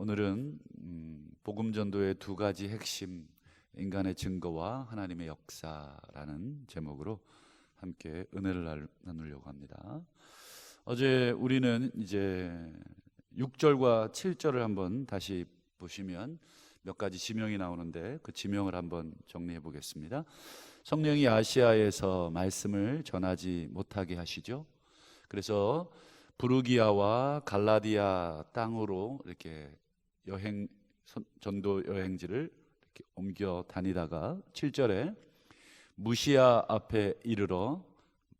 오늘은 복음 전도의 두 가지 핵심, 인간의 증거와 하나님의 역사라는 제목으로 함께 은혜를 나누려고 합니다. 어제 우리는 이제 6절과 7절을 한번 다시 보시면 몇 가지 지명이 나오는데 그 지명을 한번 정리해 보겠습니다. 성령이 아시아에서 말씀을 전하지 못하게 하시죠. 그래서 부르기아와 갈라디아 땅으로 이렇게 전도 여행지를 이렇게 옮겨 다니다가 7절에 무시아 앞에 이르러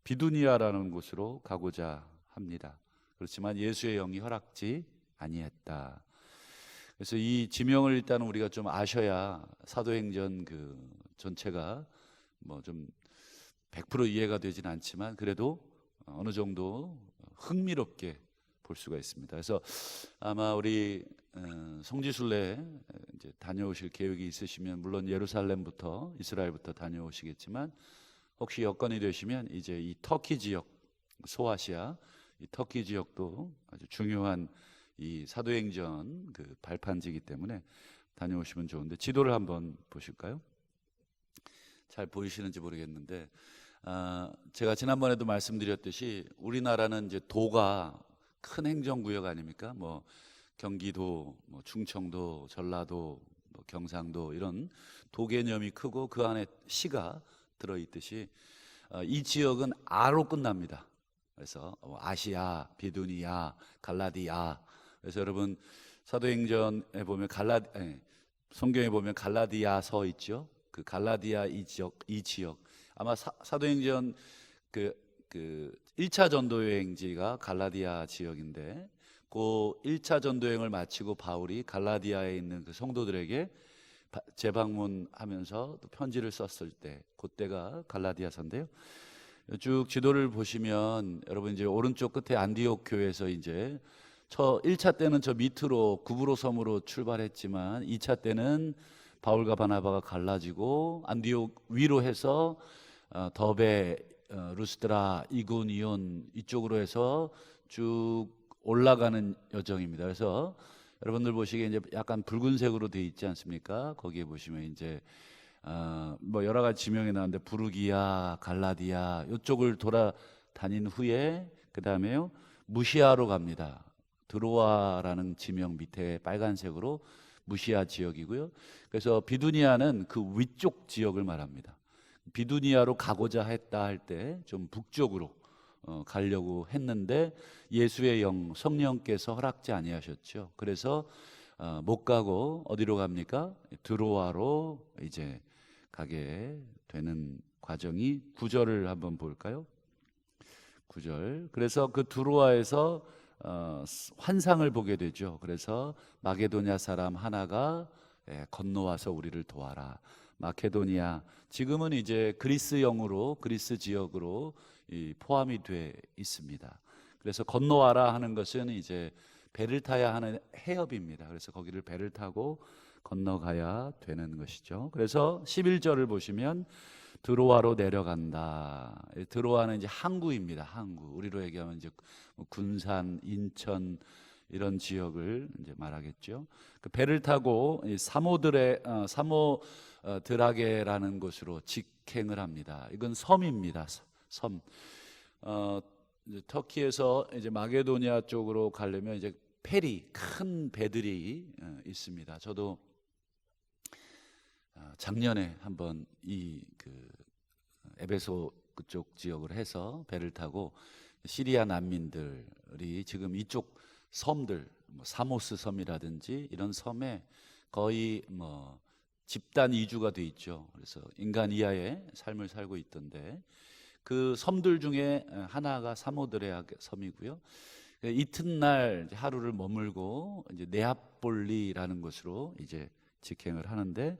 비두니아라는 곳으로 가고자 합니다. 그렇지만 예수의 영이 허락지 아니했다. 그래서 이 지명을 일단 우리가 좀 아셔야 사도행전 그 전체가 뭐 좀 100% 이해가 되진 않지만 그래도 어느 정도 흥미롭게 볼 수가 있습니다. 그래서 아마 우리 성지순례 이제 다녀오실 계획이 있으시면 물론 예루살렘부터 이스라엘부터 다녀오시겠지만 혹시 여건이 되시면 이제 이 터키 지역, 소아시아 이 터키 지역도 아주 중요한 이 사도행전 그 발판지이기 때문에 다녀오시면 좋은데 지도를 한번 보실까요? 잘 보이시는지 모르겠는데 제가 지난번에도 말씀드렸듯이 우리나라는 이제 도가 큰 행정구역 아닙니까? 뭐 경기도, 뭐 충청도, 전라도, 뭐 경상도 이런 도 개념이 크고 그 안에 시가 들어있듯이 이 지역은 아로 끝납니다. 그래서 아시아, 비두니아, 갈라디아. 그래서 여러분 사도행전에 보면 성경에 보면 갈라디아서 있죠. 그 갈라디아 이 지역 아마 사도행전 그 1차 전도 여행지가 갈라디아 지역인데 그 1차 전도 여행을 마치고 바울이 갈라디아에 있는 그 성도들에게 재방문하면서 또 편지를 썼을 때 그때가 갈라디아서인데요. 쭉 지도를 보시면 여러분 이제 오른쪽 끝에 안디옥 교회에서 이제 1차 때는 저 밑으로 구브로 섬으로 출발했지만 2차 때는 바울과 바나바가 갈라지고 안디옥 위로 해서 더베, 루스드라, 이고니온 이쪽으로 해서 쭉 올라가는 여정입니다. 그래서 여러분들 보시기에 이제 약간 붉은색으로 돼 있지 않습니까? 거기에 보시면 이제 뭐 여러 가지 지명이 나오는데 부르기아, 갈라디아 이쪽을 돌아다닌 후에 그 다음에요 무시아로 갑니다. 드로아라는 지명 밑에 빨간색으로 무시아 지역이고요. 그래서 비두니아는 그 위쪽 지역을 말합니다. 비두니아로 가고자 했다 할 때 좀 북쪽으로 가려고 했는데 예수의 영 성령께서 허락지 아니하셨죠. 그래서 못 가고 어디로 갑니까? 드로아로 이제 가게 되는 과정이 9절을 한번 볼까요? 9절. 그래서 그 드로아에서 환상을 보게 되죠. 그래서 마게도냐 사람 하나가 건너와서 우리를 도와라. 마케도니아 지금은 이제 그리스형으로 그리스 지역으로 포함이 돼 있습니다. 그래서 건너와라 하는 것은 이제 배를 타야 하는 해협입니다. 그래서 거기를 배를 타고 건너가야 되는 것이죠. 그래서 11절을 보시면 드로아로 내려간다. 드로아는 이제 항구입니다. 항구. 우리로 얘기하면 이제 군산, 인천 이런 지역을 이제 말하겠죠. 그 배를 타고 사모드라게라는 곳으로 직행을 합니다. 이건 섬입니다. 섬. 터키에서 이제 마게도니아 쪽으로 가려면 이제 페리 큰 배들이 있습니다. 저도 작년에 한번 에베소 그쪽 지역으로 해서 배를 타고 시리아 난민들이 지금 이쪽 섬들 사모스 섬이라든지 이런 섬에 거의 뭐 집단 이주가 돼 있죠. 그래서 인간 이하의 삶을 살고 있던데 그 섬들 중에 하나가 사모드레아 섬이고요. 이튿날 하루를 머물고 이제 네아폴리라는 곳으로 이제 직행을 하는데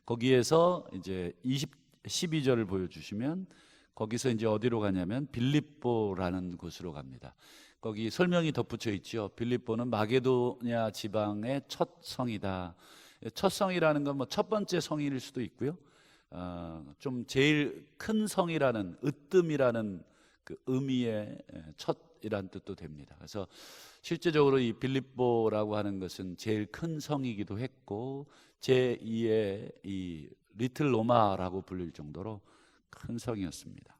거기에서 이제 12절을 보여주시면 거기서 이제 어디로 가냐면 빌립보라는 곳으로 갑니다. 거기 설명이 덧붙여 있죠. 빌립보는 마게도냐 지방의 첫 성이다. 첫 성이라는 건 뭐 첫 번째 성일 수도 있고요. 좀 제일 큰 성이라는 으뜸이라는 그 의미의 첫이란 뜻도 됩니다. 그래서 실제적으로 이 빌립보라고 하는 것은 제일 큰 성이기도 했고 제2의 이 리틀 로마라고 불릴 정도로 큰 성이었습니다.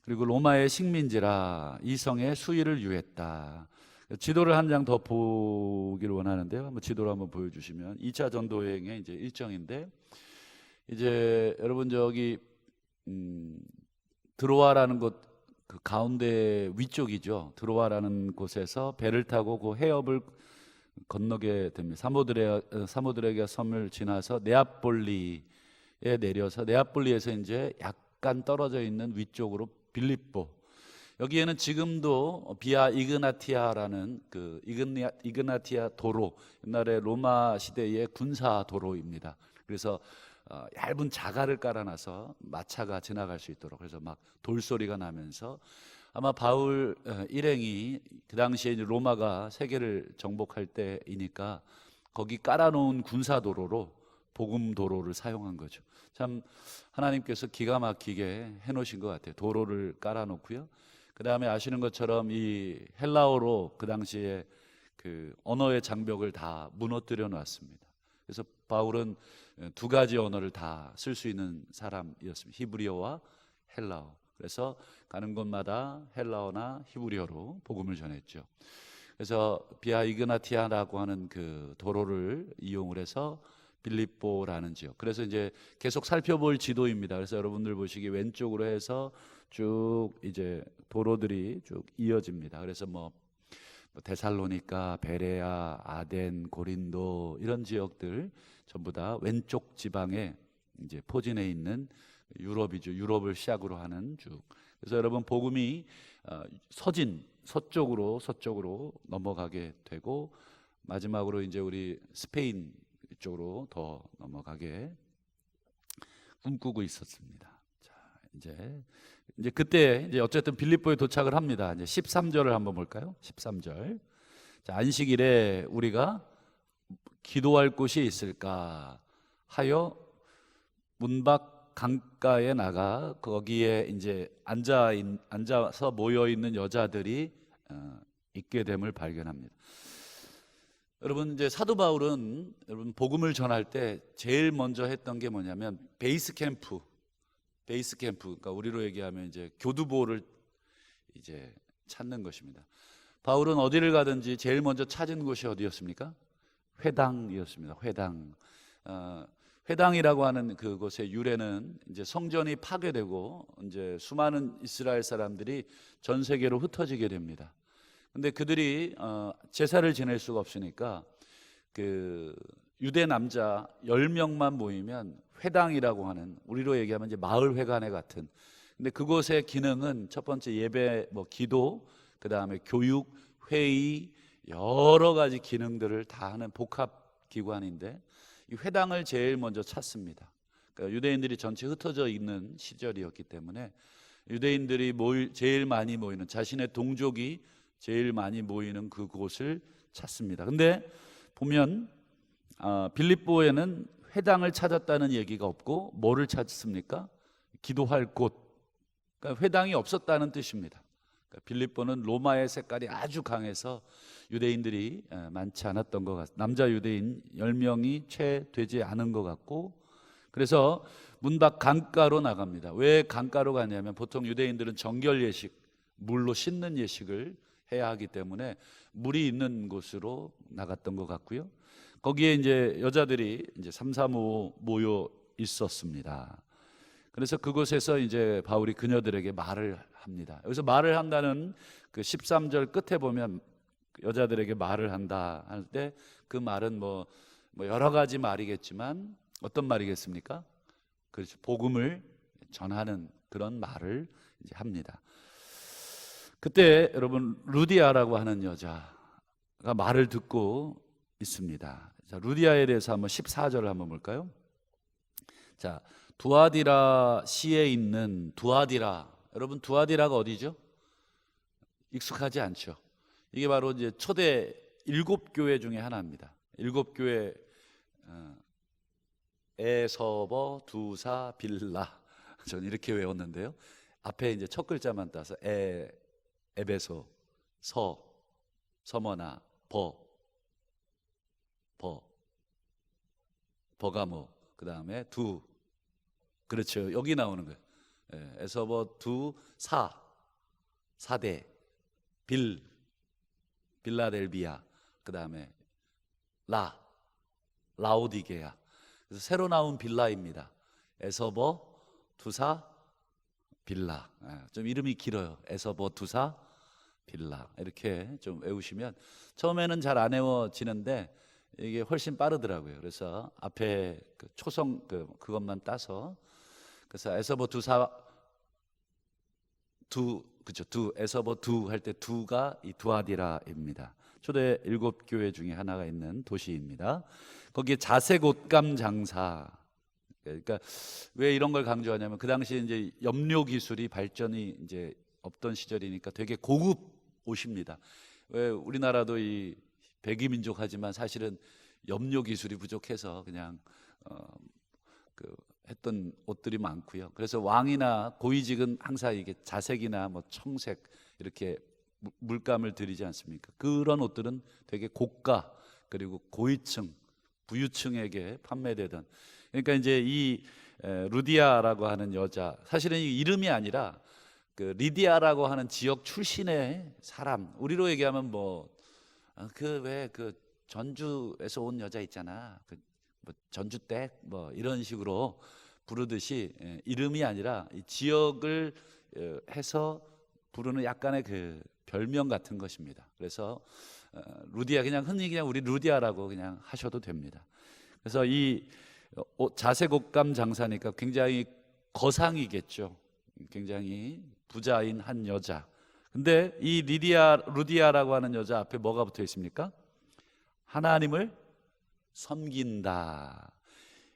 그리고 로마의 식민지라 이 성의 수위를 유했다. 지도를 한 장 더 보기를 원하는데요. 한번 지도를 한번 보여주시면 2차 전도 여행의 이제 일정인데, 이제 여러분 저기 드로아라는 곳 그 가운데 위쪽이죠. 드로아라는 곳에서 배를 타고 그 해협을 건너게 됩니다. 사모드레게 섬을 지나서 네아폴리에 내려서 네아폴리에서 이제 약간 떨어져 있는 위쪽으로 빌립보, 여기에는 지금도 비아 이그나티아라는 그 이그나티아 도로, 옛날에 로마 시대의 군사 도로입니다. 그래서 얇은 자갈을 깔아놔서 마차가 지나갈 수 있도록, 그래서 막 돌소리가 나면서 아마 바울 일행이 그 당시에 이제 로마가 세계를 정복할 때이니까 거기 깔아놓은 군사 도로로 복음 도로를 사용한 거죠. 참 하나님께서 기가 막히게 해놓으신 것 같아요. 도로를 깔아놓고요. 그 다음에 아시는 것처럼 이 헬라어로 그 당시에 그 언어의 장벽을 다 무너뜨려 놨습니다. 그래서 바울은 두 가지 언어를 다 쓸 수 있는 사람이었습니다. 히브리어와 헬라어. 그래서 가는 곳마다 헬라어나 히브리어로 복음을 전했죠. 그래서 비아 이그나티아라고 하는 그 도로를 이용을 해서 빌립보라는 지역. 그래서 이제 계속 살펴볼 지도입니다. 그래서 여러분들 보시기 왼쪽으로 해서 쭉 이제 도로들이 쭉 이어집니다. 그래서 뭐 데살로니가, 베레아, 아덴, 고린도 이런 지역들 전부 다 왼쪽 지방에 이제 포진해 있는 유럽이죠. 유럽을 시작으로 하는 쭉. 그래서 여러분 복음이 서쪽으로 넘어가게 되고 마지막으로 이제 우리 스페인 쪽으로 더 넘어가게 꿈꾸고 있었습니다. 자, 이제 그때 이제 어쨌든 빌립보에 도착을 합니다. 이제 13절을 한번 볼까요? 13절. 자, 안식일에 우리가 기도할 곳이 있을까 하여 문 밖 강가에 나가 거기에 이제 앉아서 모여 있는 여자들이 있게 됨을 발견합니다. 여러분 이제 사도 바울은 여러분 복음을 전할 때 제일 먼저 했던 게 뭐냐면 베이스 캠프, 그러니까 우리로 얘기하면 이제 교두보를 이제 찾는 것입니다. 바울은 어디를 가든지 제일 먼저 찾은 곳이 어디였습니까? 회당이었습니다. 회당이라고 하는 그곳의 유래는 이제 성전이 파괴되고 이제 수많은 이스라엘 사람들이 전 세계로 흩어지게 됩니다. 근데 그들이 제사를 지낼 수가 없으니까 그 유대 남자 10명만 모이면 회당이라고 하는, 우리로 얘기하면 이제 마을 회관에 같은, 근데 그곳의 기능은 첫 번째 예배, 뭐 기도, 그 다음에 교육, 회의, 여러 가지 기능들을 다 하는 복합 기관인데 이 회당을 제일 먼저 찾습니다. 그러니까 유대인들이 전체 흩어져 있는 시절이었기 때문에 유대인들이 제일 많이 모이는, 자신의 동족이 제일 많이 모이는 그곳을 찾습니다. 근데 보면 빌립보에는 회당을 찾았다는 얘기가 없고 뭐를 찾습니까? 기도할 곳. 그러니까 회당이 없었다는 뜻입니다. 그러니까 빌립보는 로마의 색깔이 아주 강해서 유대인들이 많지 않았던 것 같습니다. 남자 유대인 10명이 채 되지 않은 것 같고, 그래서 문 밖 강가로 나갑니다. 왜 강가로 가냐면 보통 유대인들은 정결 예식, 물로 씻는 예식을 해야 하기 때문에 물이 있는 곳으로 나갔던 것 같고요. 거기에 이제 여자들이 이제 3, 4, 5 모여 있었습니다. 그래서 그곳에서 이제 바울이 그녀들에게 말을 합니다. 여기서 말을 한다는 그 13절 끝에 보면 여자들에게 말을 한다 할 때 그 말은 뭐 여러 가지 말이겠지만 어떤 말이겠습니까? 그렇죠. 복음을 전하는 그런 말을 이제 합니다. 그때 여러분 루디아라고 하는 여자가 말을 듣고 있습니다. 자, 루디아에 대해서 한번 14절을 한번 볼까요? 자, 두아디라 시에 있는 두아디라, 여러분 두아디라가 어디죠? 익숙하지 않죠. 이게 바로 이제 초대 7교회 중에 하나입니다. 7교회 에서버 두사 빌라, 저는 이렇게 외웠는데요. 앞에 이제 첫 글자만 따서 에베소, 서머나, 버가모, 그 다음에 두, 그렇죠. 여기 나오는 거예요. 에서버, 두, 사대, 빌라델비아, 그 다음에 라오디게아. 그래서 새로 나온 빌라입니다. 에서버, 두사, 빌라. 좀 이름이 길어요. 에서버, 두사, 빌라. 이렇게 좀 외우시면 처음에는 잘 안 외워지는데 이게 훨씬 빠르더라고요. 그래서 앞에 그 초성 그것만 따서, 그래서 에서버 두사 그죠? 에서버 두 할 때 두가 이 두아디라입니다. 초대 7교회 중에 하나가 있는 도시입니다. 거기에 자색 옷감 장사. 그러니까 왜 이런 걸 강조하냐면 그 당시에 이제 염료 기술이 발전이 이제 없던 시절이니까 되게 고급 옷입니다. 왜 우리나라도 이 백이민족 하지만 사실은 염료 기술이 부족해서 그냥 했던 옷들이 많고요. 그래서 왕이나 고위직은 항상 이게 자색이나 뭐 청색 이렇게 물감을 들이지 않습니까? 그런 옷들은 되게 고가 그리고 고위층, 부유층에게 판매되던. 그러니까 이제 이 루디아라고 하는 여자, 사실은 이 이름이 아니라 그 리디아라고 하는 지역 출신의 사람. 우리로 얘기하면 뭐 그 전주에서 온 여자 있잖아. 뭐 전주댁 뭐 이런 식으로 부르듯이 이름이 아니라 이 지역을 해서 부르는 약간의 그 별명 같은 것입니다. 그래서 루디아, 그냥 흔히 그냥 우리 루디아라고 그냥 하셔도 됩니다. 그래서 이 자색 옷감 장사니까 굉장히 거상이겠죠. 굉장히 부자인 한 여자. 근데 이 루디아라고 하는 여자 앞에 뭐가 붙어 있습니까? 하나님을 섬긴다.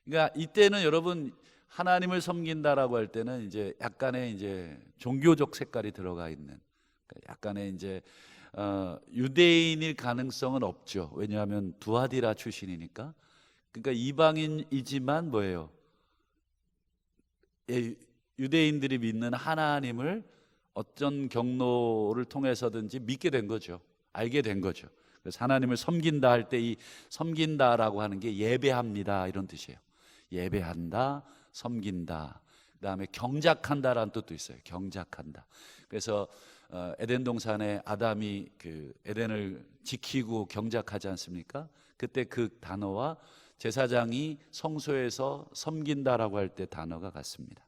그러니까 이때는 여러분 하나님을 섬긴다라고 할 때는 이제 약간의 이제 종교적 색깔이 들어가 있는, 약간의 이제 유대인일 가능성은 없죠. 왜냐하면 두아디라 출신이니까. 그러니까 이방인이지만 뭐예요? 유대인들이 믿는 하나님을 어떤 경로를 통해서든지 믿게 된 거죠. 알게 된 거죠. 그래서 하나님을 섬긴다 할 때 이 섬긴다라고 하는 게 예배합니다 이런 뜻이에요. 예배한다, 섬긴다. 그다음에 경작한다라는 뜻도 있어요. 경작한다. 그래서 에덴 동산에 아담이 그 에덴을 지키고 경작하지 않습니까? 그때 그 단어와 제사장이 성소에서 섬긴다라고 할 때 단어가 같습니다.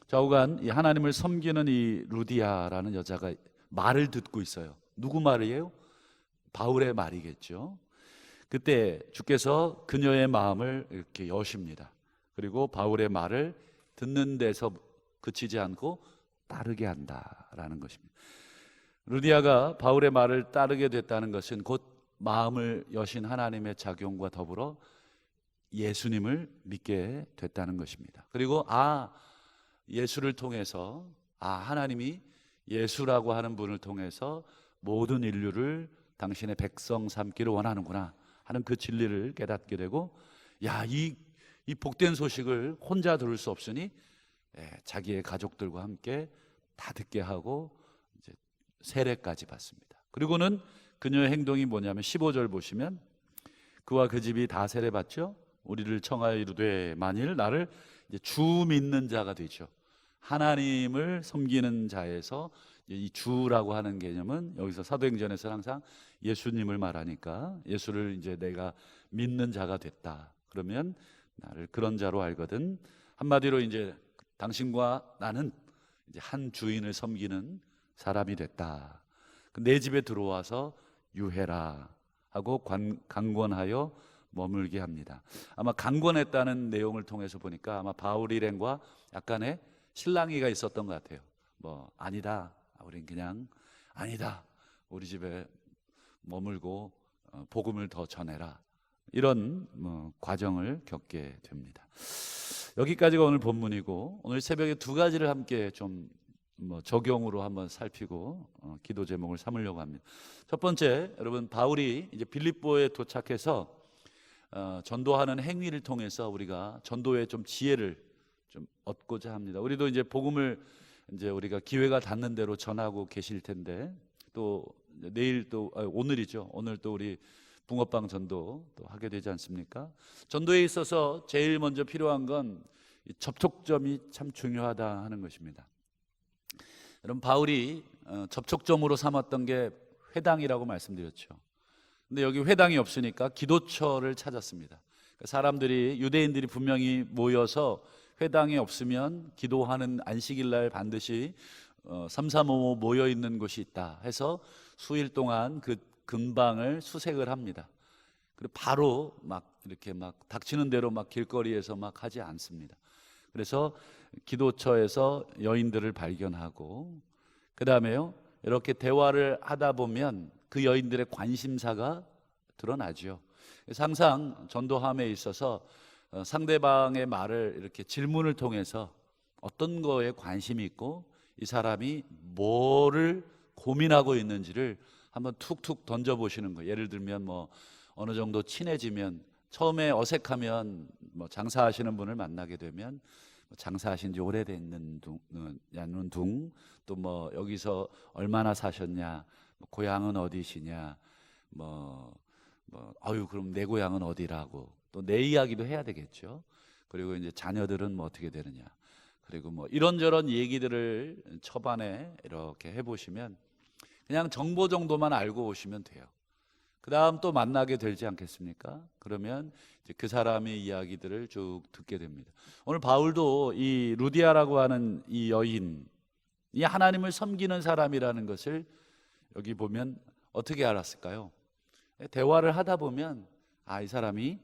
좌우간 이 하나님을 섬기는 이 루디아라는 여자가 말을 듣고 있어요. 누구 말이에요? 바울의 말이겠죠. 그때 주께서 그녀의 마음을 이렇게 여십니다. 그리고 바울의 말을 듣는 데서 그치지 않고 따르게 한다라는 것입니다. 루디아가 바울의 말을 따르게 됐다는 것은 곧 마음을 여신 하나님의 작용과 더불어 예수님을 믿게 됐다는 것입니다. 그리고 예수를 통해서 하나님이 예수라고 하는 분을 통해서 모든 인류를 당신의 백성 삼기를 원하는구나 하는 그 진리를 깨닫게 되고, 이 복된 소식을 혼자 들을 수 없으니 자기의 가족들과 함께 다 듣게 하고 이제 세례까지 받습니다. 그리고는 그녀의 행동이 뭐냐면 15절 보시면 그와 그 집이 다 세례 받죠. 우리를 청하여 이르되 만일 나를 이제 주 믿는 자가 되죠. 하나님을 섬기는 자에서 이 주라고 하는 개념은 여기서 사도행전에서 항상 예수님을 말하니까 예수를 이제 내가 믿는 자가 됐다. 그러면 나를 그런 자로 알거든. 한마디로 이제 당신과 나는 이제 한 주인을 섬기는 사람이 됐다. 내 집에 들어와서 유해라 하고 강권하여 머물게 합니다. 아마 강권했다는 내용을 통해서 보니까 아마 바울 일행과 약간의 실랑이가 있었던 것 같아요. 아니다. 우린 그냥 아니다. 우리 집에 머물고 복음을 더 전해라. 이런 과정을 겪게 됩니다. 여기까지가 오늘 본문이고, 오늘 새벽에 두 가지를 함께 좀 적용으로 한번 살피고 기도 제목을 삼으려고 합니다. 첫 번째, 여러분 바울이 이제 빌립보에 도착해서 전도하는 행위를 통해서 우리가 전도의 좀 지혜를 좀 얻고자 합니다. 우리도 이제 복음을 이제 우리가 기회가 닿는 대로 전하고 계실 텐데, 또 내일 또 오늘이죠. 오늘 또 우리 붕어빵 전도 또 하게 되지 않습니까? 전도에 있어서 제일 먼저 필요한 건 이 접촉점이 참 중요하다 하는 것입니다. 여러분, 바울이 접촉점으로 삼았던 게 회당이라고 말씀드렸죠. 근데 여기 회당이 없으니까 기도처를 찾았습니다. 사람들이, 유대인들이 분명히 모여서 회당이 없으면 기도하는 안식일 날 반드시 3355 모여 있는 곳이 있다 해서 수일 동안 그 근방을 수색을 합니다. 그리고 바로 막 이렇게 막 닥치는 대로 막 길거리에서 막 하지 않습니다. 그래서 기도처에서 여인들을 발견하고, 그 다음에요, 이렇게 대화를 하다 보면 그 여인들의 관심사가 드러나죠. 그래서 항상 전도함에 있어서 상대방의 말을 이렇게 질문을 통해서 어떤 거에 관심이 있고 이 사람이 뭐를 고민하고 있는지를 한번 툭툭 던져보시는 거예요. 예를 들면 뭐 어느 정도 친해지면, 처음에 어색하면 뭐 장사하시는 분을 만나게 되면 장사하신 지 오래됐는 둥, 또 뭐 여기서 얼마나 사셨냐, 뭐 고향은 어디시냐, 그럼 내 고향은 어디라고, 또 내 이야기도 해야 되겠죠. 그리고 이제 자녀들은 뭐 어떻게 되느냐, 그리고 뭐 이런저런 얘기들을 초반에 이렇게 해보시면 그냥 정보 정도만 알고 오시면 돼요. 그 다음 또 만나게 되지 않겠습니까? 그러면 이제 그 사람의 이야기들을 쭉 듣게 됩니다. 오늘 바울도 이 루디아라고 하는 이 여인, 이 하나님을 섬기는 사람이라는 것을 여기 보면 어떻게 알았을까요? 대화를 하다 보면 이 사람이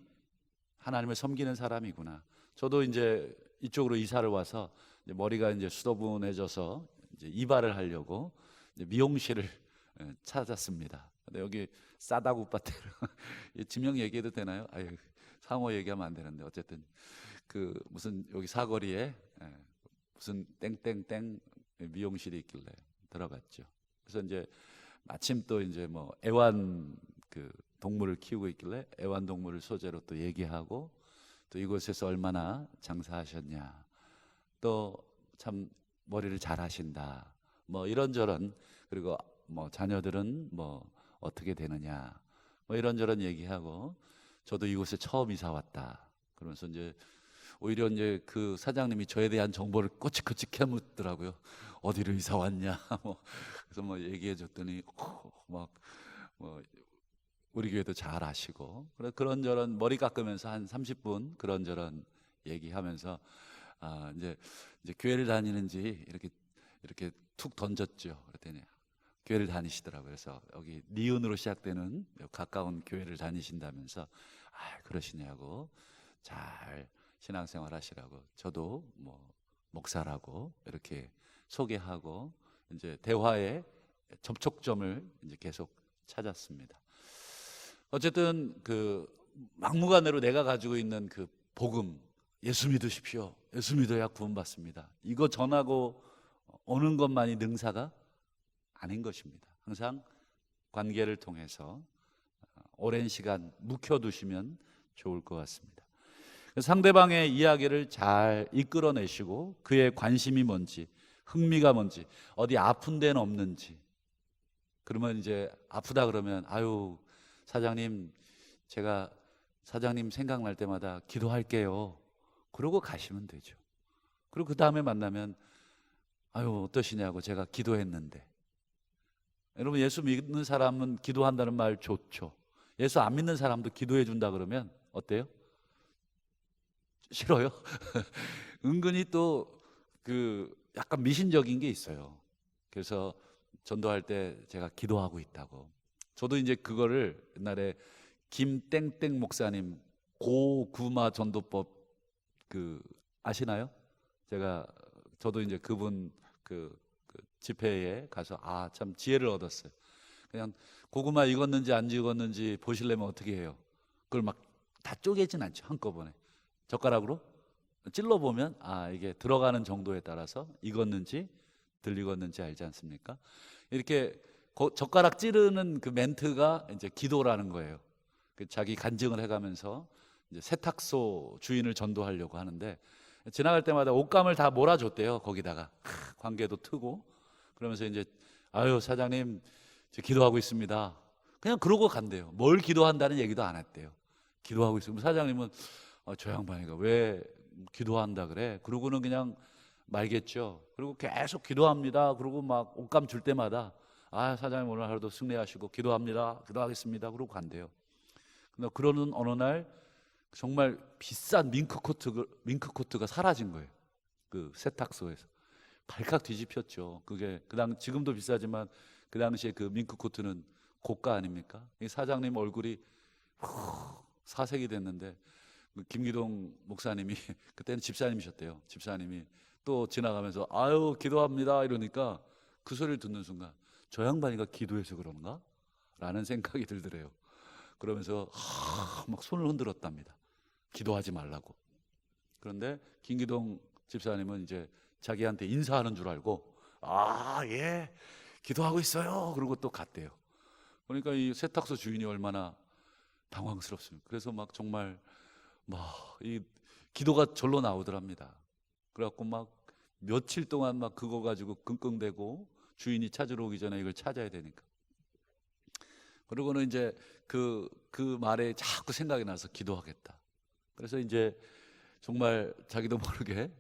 하나님을 섬기는 사람이구나. 저도 이제 이쪽으로 이사를 와서 이제 머리가 이제 수더분해져서 이제 이발을 하려고 이제 미용실을 찾았습니다. 근데 여기 싸다구빠테로 지명 얘기해도 되나요? 상호 얘기하면 안 되는데 어쨌든 그 무슨 여기 사거리에 무슨 땡땡땡 미용실이 있길래 들어갔죠. 그래서 이제 마침 또 이제 뭐 애완 그 동물을 키우고 있길래 애완동물을 소재로 또 얘기하고, 또 이곳에서 얼마나 장사하셨냐, 또 참 머리를 잘 하신다, 뭐 이런저런, 그리고 뭐 자녀들은 뭐 어떻게 되느냐, 뭐 이런저런 얘기하고, 저도 이곳에 처음 이사 왔다 그러면서 이제 오히려 이제 그 사장님이 저에 대한 정보를 꼬치꼬치 캐묻더라고요. 어디로 이사 왔냐, 뭐 그래서 뭐 얘기해 줬더니 막 뭐 우리 교회도 잘 아시고, 그런저런 머리 깎으면서 한 30분 그런저런 얘기하면서 이제 교회를 다니는지 이렇게 툭 던졌죠. 그랬더니 교회를 다니시더라고요. 그래서 여기 니은으로 시작되는 가까운 교회를 다니신다면서 그러시냐고, 잘 신앙생활 하시라고, 저도 뭐 목사라고 이렇게 소개하고, 이제 대화의 접촉점을 이제 계속 찾았습니다. 어쨌든 그 막무가내로 내가 가지고 있는 그 복음, 예수 믿으십시오, 예수 믿어야 구원받습니다, 이거 전하고 오는 것만이 능사가 아닌 것입니다. 항상 관계를 통해서 오랜 시간 묵혀두시면 좋을 것 같습니다. 상대방의 이야기를 잘 이끌어내시고, 그의 관심이 뭔지, 흥미가 뭔지, 어디 아픈 데는 없는지, 그러면 이제 아프다 그러면 사장님, 제가 사장님 생각날 때마다 기도할게요, 그러고 가시면 되죠. 그리고 그 다음에 만나면 어떠시냐고, 제가 기도했는데. 여러분, 예수 믿는 사람은 기도한다는 말 좋죠. 예수 안 믿는 사람도 기도해 준다 그러면 어때요? 싫어요? 은근히 또 그 약간 미신적인 게 있어요. 그래서 전도할 때 제가 기도하고 있다고. 저도 이제 그거를 옛날에 김땡땡 목사님 고구마 전도법 아시나요? 저도 이제 그분 그 집회에 가서 참 지혜를 얻었어요. 그냥 고구마 익었는지 안 익었는지 보시려면 어떻게 해요? 그걸 막 다 쪼개진 않죠. 한꺼번에 젓가락으로 찔러 보면 이게 들어가는 정도에 따라서 익었는지 덜 익었는지 알지 않습니까? 이렇게 젓가락 찌르는 그 멘트가 이제 기도라는 거예요. 자기 간증을 해가면서 이제 세탁소 주인을 전도하려고 하는데, 지나갈 때마다 옷감을 다 몰아줬대요. 거기다가 관계도 트고, 그러면서 이제 사장님, 기도하고 있습니다. 그냥 그러고 간대요. 뭘 기도한다는 얘기도 안 했대요. 기도하고 있으면 사장님은 저 양반이가 왜 기도한다 그래? 그러고는 그냥 말겠죠. 그리고 계속 기도합니다. 그리고 막 옷감 줄 때마다 사장님 오늘 하루도 승리하시고 기도합니다. 기도하겠습니다. 그러고 간대요. 근데 그러는 어느 날 정말 비싼 밍크코트가 사라진 거예요. 그 세탁소에서. 발칵 뒤집혔죠. 그게 지금도 비싸지만 그 당시에 그 밍크코트는 고가 아닙니까? 이 사장님 얼굴이 사색이 됐는데 김기동 목사님이 그때는 집사님이셨대요. 집사님이 또 지나가면서 아유 기도합니다 이러니까 그 소리를 듣는 순간 저 양반이가 기도해서 그런가? 라는 생각이 들더래요. 그러면서 막 손을 흔들었답니다. 기도하지 말라고. 그런데 김기동 집사님은 이제 자기한테 인사하는 줄 알고 예 기도하고 있어요 그러고 또 갔대요. 그러니까 이 세탁소 주인이 얼마나 당황스럽습니까? 그래서 막 정말 이 기도가 절로 나오더랍니다. 그래갖고 막 며칠 동안 막 그거 가지고 끙끙대고 주인이 찾으러 오기 전에 이걸 찾아야 되니까. 그러고는 이제 그 말에 자꾸 생각이 나서 기도하겠다. 그래서 이제 정말 자기도 모르게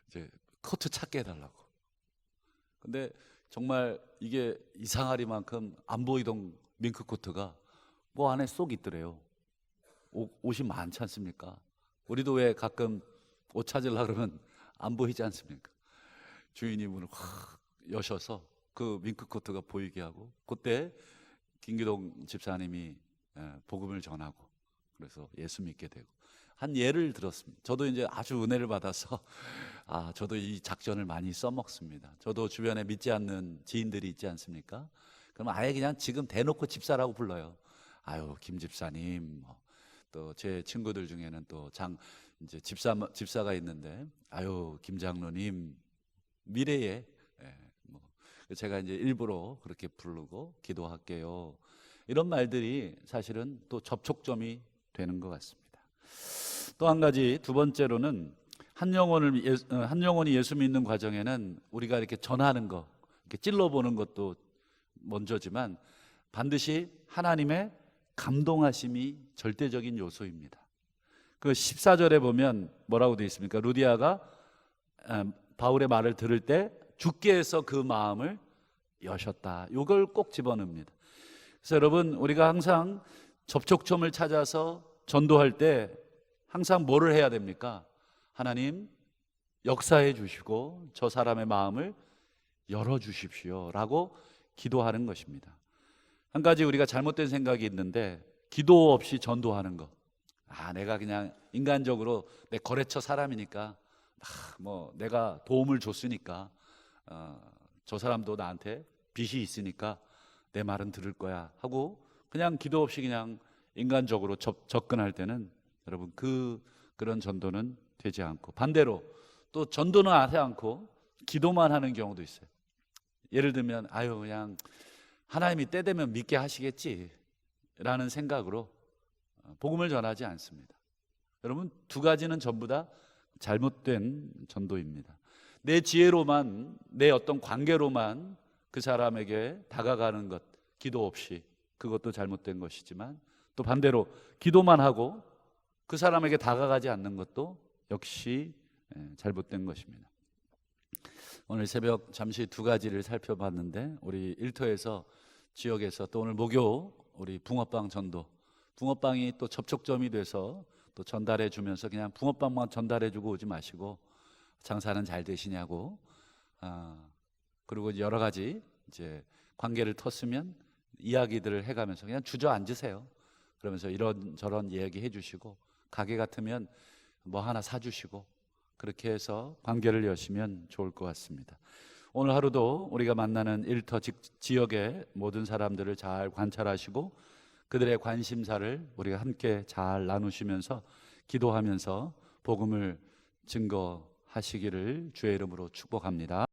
이제 코트 찾게 해달라고. 근데 정말 이게 이상하리만큼 안 보이던 밍크 코트가 뭐 안에 쏙 있더래요. 옷이 많지 않습니까? 우리도 왜 가끔 옷 찾으려고 그러면 안 보이지 않습니까? 주인이 문을 확 여셔서 그 밍크 코트가 보이게 하고, 그때 김기동 집사님이 복음을 전하고 그래서 예수 믿게 되고 한 예를 들었습니다. 저도 이제 아주 은혜를 받아서 저도 이 작전을 많이 써먹습니다. 저도 주변에 믿지 않는 지인들이 있지 않습니까? 그럼 아예 그냥 지금 대놓고 집사라고 불러요. 김 집사님. 또 제 친구들 중에는 또 이제 집사가 있는데 김 장로님 미래에 제가 이제 일부러 그렇게 부르고 기도할게요. 이런 말들이 사실은 또 접촉점이 되는 것 같습니다. 또 한 가지, 두 번째로는 한 영혼이 예수 믿는 과정에는 우리가 이렇게 전하는 거, 이렇게 찔러보는 것도 먼저지만 반드시 하나님의 감동하심이 절대적인 요소입니다. 그 14절에 보면 뭐라고 되어 있습니까? 루디아가 바울의 말을 들을 때 주께서 그 마음을 여셨다. 이걸 꼭 집어넣습니다. 그래서 여러분, 우리가 항상 접촉점을 찾아서 전도할 때 항상 뭐를 해야 됩니까? 하나님 역사해 주시고 저 사람의 마음을 열어주십시오 라고 기도하는 것입니다. 한 가지 우리가 잘못된 생각이 있는데, 기도 없이 전도하는 것. 내가 그냥 인간적으로 내 거래처 사람이니까 내가 도움을 줬으니까 저 사람도 나한테 빚이 있으니까 내 말은 들을 거야 하고 그냥 기도 없이 그냥 인간적으로 접근할 때는 여러분 그런 전도는 되지 않고, 반대로 또 전도는 하지 않고 기도만 하는 경우도 있어요. 예를 들면 그냥 하나님이 때 되면 믿게 하시겠지 라는 생각으로 복음을 전하지 않습니다. 여러분, 두 가지는 전부 다 잘못된 전도입니다. 내 지혜로만, 내 어떤 관계로만 그 사람에게 다가가는 것, 기도 없이, 그것도 잘못된 것이지만, 또 반대로 기도만 하고 그 사람에게 다가가지 않는 것도 역시 잘못된 것입니다. 오늘 새벽 잠시 두 가지를 살펴봤는데, 우리 일터에서, 지역에서, 또 오늘 목요 우리 붕어빵 전도, 붕어빵이 또 접촉점이 돼서 또 전달해 주면서 그냥 붕어빵만 전달해 주고 오지 마시고 장사는 잘 되시냐고, 그리고 여러 가지 이제 관계를 텄으면 이야기들을 해가면서 그냥 주저앉으세요. 그러면서 이런저런 이야기 해주시고, 가게 같으면 뭐 하나 사주시고, 그렇게 해서 관계를 여시면 좋을 것 같습니다. 오늘 하루도 우리가 만나는 일터 지역의 모든 사람들을 잘 관찰하시고 그들의 관심사를 우리가 함께 잘 나누시면서 기도하면서 복음을 증거하시기를 주의 이름으로 축복합니다.